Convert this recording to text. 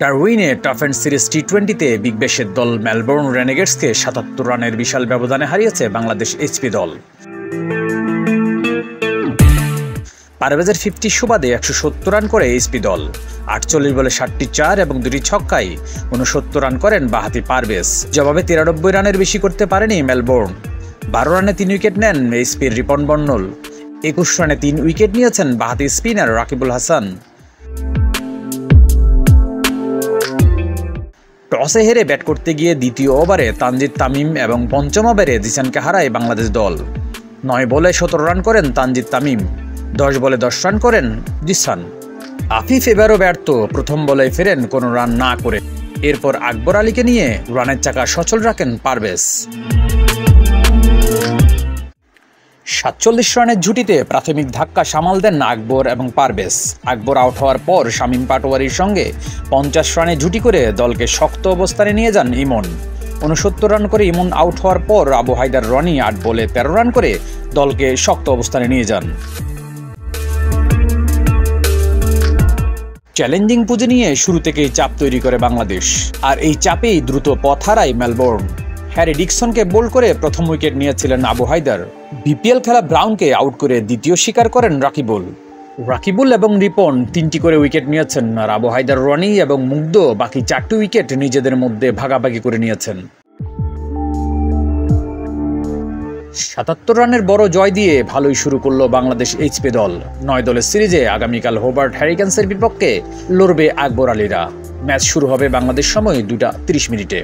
ডারউইনে tough and series টি-20তে big ব্যাশের দল Melbourne রেনেগেডসকে ৭৭ রানের বিশাল ব্যবধানে হারিয়েছে বাংলাদেশ এইচপি দল। পারভেজের 50 সুবাদে ১৭০ রান করে এইচপি দল। ৪৮ বলে ৭টি ৪ এবং ২টি ছক্কায় ৬৯ রান করেন বাঁহাতি পারভেজ। জবাবে ৯৩ রানের বেশি করতে পারেনি মেলবোর্ন। ১২ রানে ৩ উইকেট নেন এইচপির রিপন বর্ণল। ২১ রানে ৩ উইকেট নিয়েছেন বাঁহাতি স্পিনার রাকিবুল হাসান। টসে হেরে ব্যাট করতে গিয়ে দ্বিতীয় ওভারে তানজিদ তামিম এবং পঞ্চম ওভারে জিসানকে হারায় বাংলাদেশ দল। ৯ বলে ১৭ রান করেন তানজিদ তামিম, ১০ বলে ১০ রান করেন জিসান। আফিফ এবারও ব্যর্থ, প্রথম বলে ফেরেন কোনো রান না করে। এরপর আকবর আলীকে নিয়ে রানের চাকা সচল রাখেন পারভেজ। ৪৭ রানের জুটিতে প্রাথমিক ধাক্কা সামাল দেন আকবর এবং পারভেজ। আকবর আউট হওয়ার পর শামীম পাটোয়ারির সঙ্গে ৫০ রানে জুটি করে দলকে শক্ত অবস্থানে নিয়ে যান ইমন। ৬৯ রান করে ইমন আউট হওয়ার পর আবু হায়দার রনি ৮ বলে ১৩ রান করে দলকে শক্ত অবস্থানে নিয়ে যান। চ্যালেঞ্জিং পুঁজি নিয়ে শুরু থেকেই চাপ তৈরি করে বাংলাদেশ, আর এই চাপেই দ্রুত পথ হারায় মেলবোর্ন। হ্যারি ডিকসনকে বোল্ড করে প্রথম উইকেট নিয়েছিলেন আবু হায়দার। বিপিএল খেলা ব্রাউনকে আউট করে দ্বিতীয় শিকার করেন রাকিবুল এবং রিপন ৩টি করে উইকেট নিয়েছেন, আর আবু হায়দার, রনি এবং মুগ্ধ বাকি ৪টি উইকেট নিজেদের মধ্যে ভাগাভাগি করে নিয়েছেন। ৭৭ রানের বড় জয় দিয়ে ভালোই শুরু করলো বাংলাদেশ এইচপি দল। ৯ দলের সিরিজে আগামীকাল হোবার্ট হ্যারিকেন্সের বিপক্ষে লড়বে আকবর আলীরা। ম্যাচ শুরু হবে বাংলাদেশ সময় ২টা ৩০ মিনিটে।